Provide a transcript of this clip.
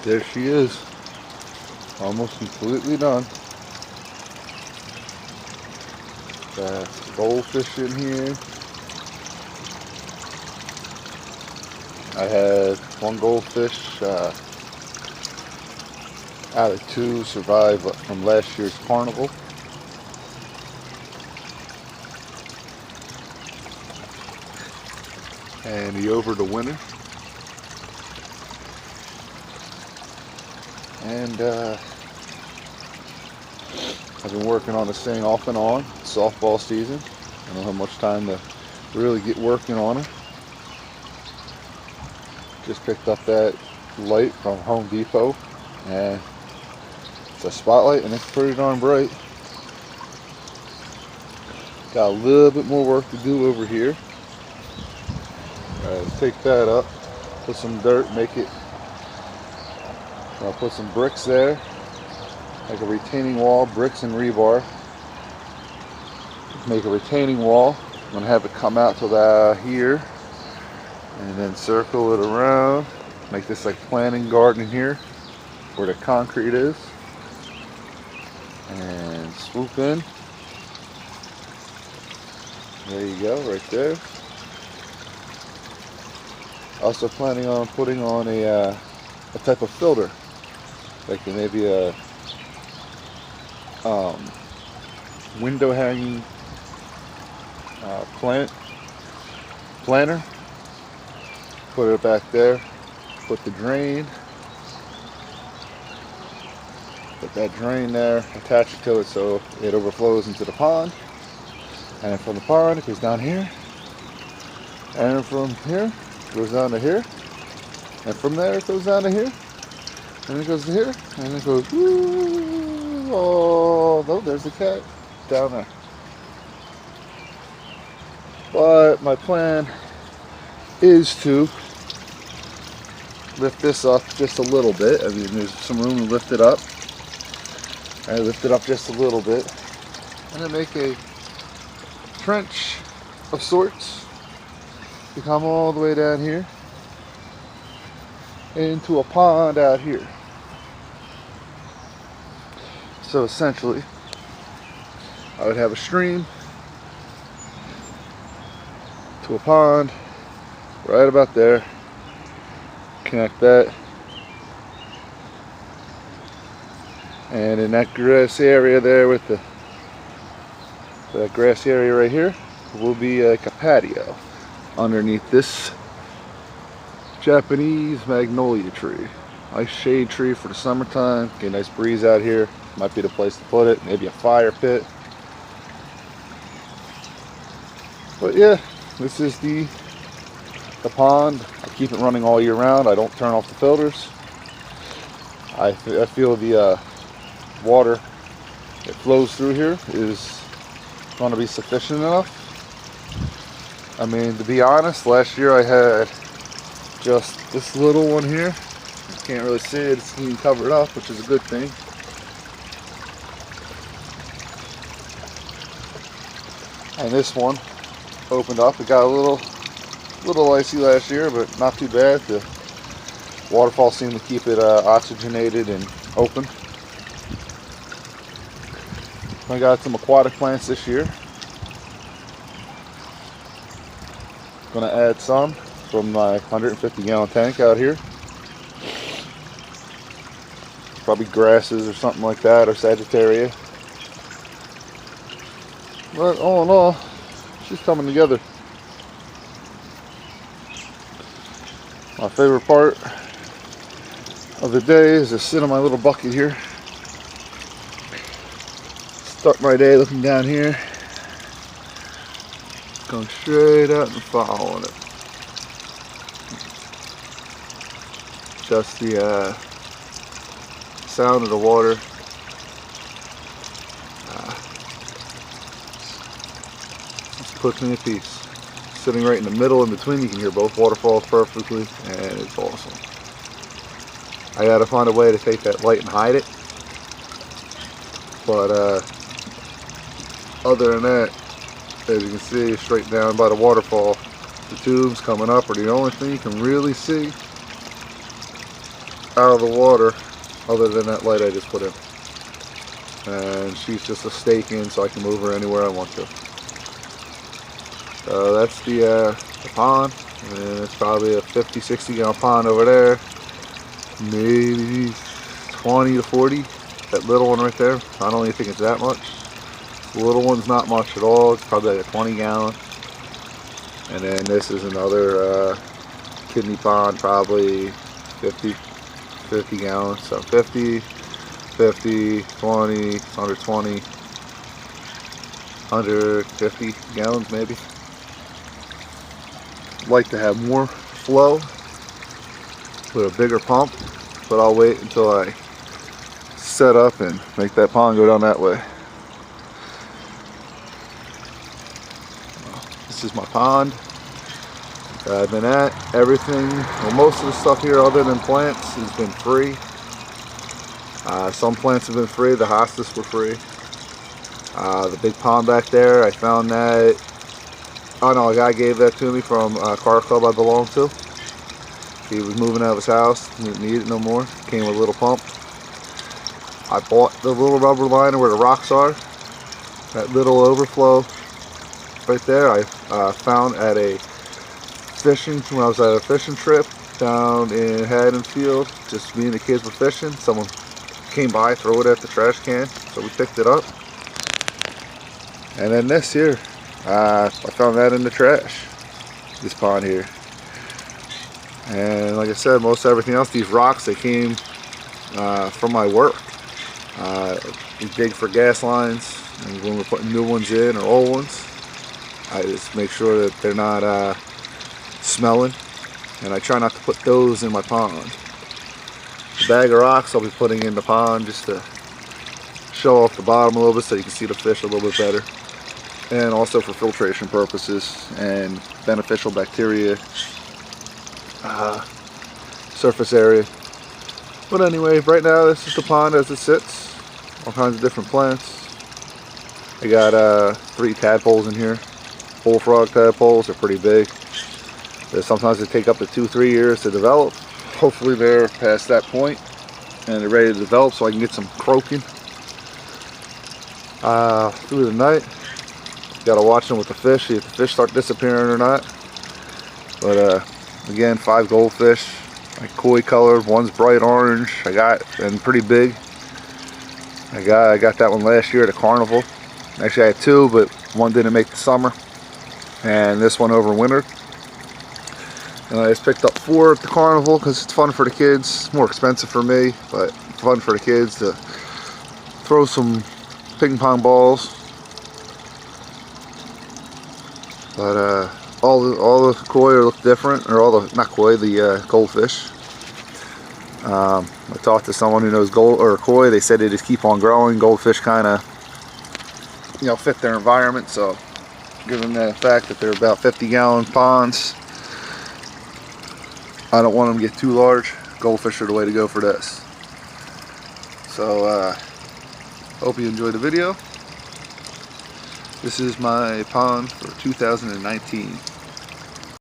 There she is, almost completely done. Got goldfish in here. I had one goldfish out of two survive from last year's carnival. And he over the winter. And I've been working on this thing off and on. Softball season. I don't have much time to really get working on it. Just picked up that light from Home Depot, and it's a spotlight and it's pretty darn bright. Got a little bit more work to do over here. Let's take that up, put some dirt, make it, I'll put some bricks there, like a retaining wall, bricks and rebar. Make a retaining wall. I'm going to have it come out to about here, and then circle it around. Make this like planting garden here, where the concrete is. And swoop in. There you go, right there. Also planning on putting on a type of filter, like maybe a window hanging planter. Put it back there. Put the drain. Put that drain there. Attach it to it so it overflows into the pond. And then from the pond it goes down here. And from here it goes down to here. And from there it goes down to here. And it goes to here. And it goes, woo, oh, no, there's the cat down there. But my plan is to lift this up just a little bit. I mean, there's some room to lift it up. I lift it up just a little bit. And then make a trench of sorts to come all the way down here into a pond out here. So essentially, I would have a stream to a pond right about there. Connect that, and in that grass area there with that grass area right here will be like a patio underneath this Japanese magnolia tree. Nice shade tree for the summertime. Get a nice breeze out here. Might be the place to put it. Maybe a fire pit. But yeah, this is the pond. I keep it running all year round. I don't turn off the filters. I feel the water that flows through here is going to be sufficient enough. I mean, to be honest, last year I had just this little one here. You can't really see it. It's being covered up, which is a good thing. And this one opened up. It got a little icy last year, but not too bad. The waterfall seemed to keep it oxygenated and open. I got some aquatic plants this year. Gonna add some from my 150-gallon tank out here. Probably grasses or something like that, or Sagittaria. But all in all, she's coming together. My favorite part of the day is to sit on my little bucket here. Start my day looking down here. Going straight out and following it. Just the sound of the water. Just puts me at peace. Sitting right in the middle, in between, you can hear both waterfalls perfectly, and it's awesome. I gotta find a way to take that light and hide it. But other than that, as you can see, straight down by the waterfall, the tubes coming up are the only thing you can really see. out of the water other than that light I just put in. And she's just a stake in so I can move her anywhere I want to. So that's the pond, and it's probably a 50-60 gallon pond over there, maybe 20 to 40. That little one right there, I don't even think it's that much. The little one's not much at all, it's probably like a 20 gallon. And then this is another kidney pond, probably 50 gallons, so 50, 20, 120, 150 gallons maybe. I'd like to have more flow with a bigger pump, but I'll wait until I set up and make that pond go down that way. This is my pond that I've been at. Everything, well, most of the stuff here other than plants has been free. Some plants have been free, the hostas were free. The big pond back there, I found that, oh no, a guy gave that to me from a car club I belong to. He was moving out of his house, didn't need it no more, came with a little pump. I bought the little rubber liner where the rocks are. That little overflow right there I found at a fishing, when I was at a fishing trip down in Haddonfield. Just me and the kids were fishing. Someone came by, threw it at the trash can, so we picked it up. And then this here, I found that in the trash, this pond here. And like I said, most everything else, these rocks, they came from my work. We dig for gas lines, and when we're putting new ones in or old ones, I just make sure that they're not smelling, and I try not to put those in my pond. The bag of rocks I'll be putting in the pond just to show off the bottom a little bit so you can see the fish a little bit better, and also for filtration purposes and beneficial bacteria surface area. But anyway, right now this is the pond as it sits. All kinds of different plants. I got 3 tadpoles in here. Bullfrog tadpoles are pretty big. Sometimes they take up to 2-3 years to develop. Hopefully they're past that point and they're ready to develop so I can get some croaking through the night. Gotta watch them with the fish, see if the fish start disappearing or not. But again, 5 goldfish, like koi colored, one's bright orange. I got, and pretty big. I got that one last year at a carnival. Actually I had 2, but one didn't make the summer, and this one overwintered. And I just picked up 4 at the carnival because it's fun for the kids. It's more expensive for me, but fun for the kids to throw some ping pong balls. But all the koi look different, or all the, not koi, the goldfish. I talked to someone who knows gold or koi. They said they just keep on growing. Goldfish kind of, you know, fit their environment. So, given the fact that they're about 50-gallon ponds, I don't want them to get too large. Goldfish are the way to go for this. So, hope you enjoyed the video. This is my pond for 2019.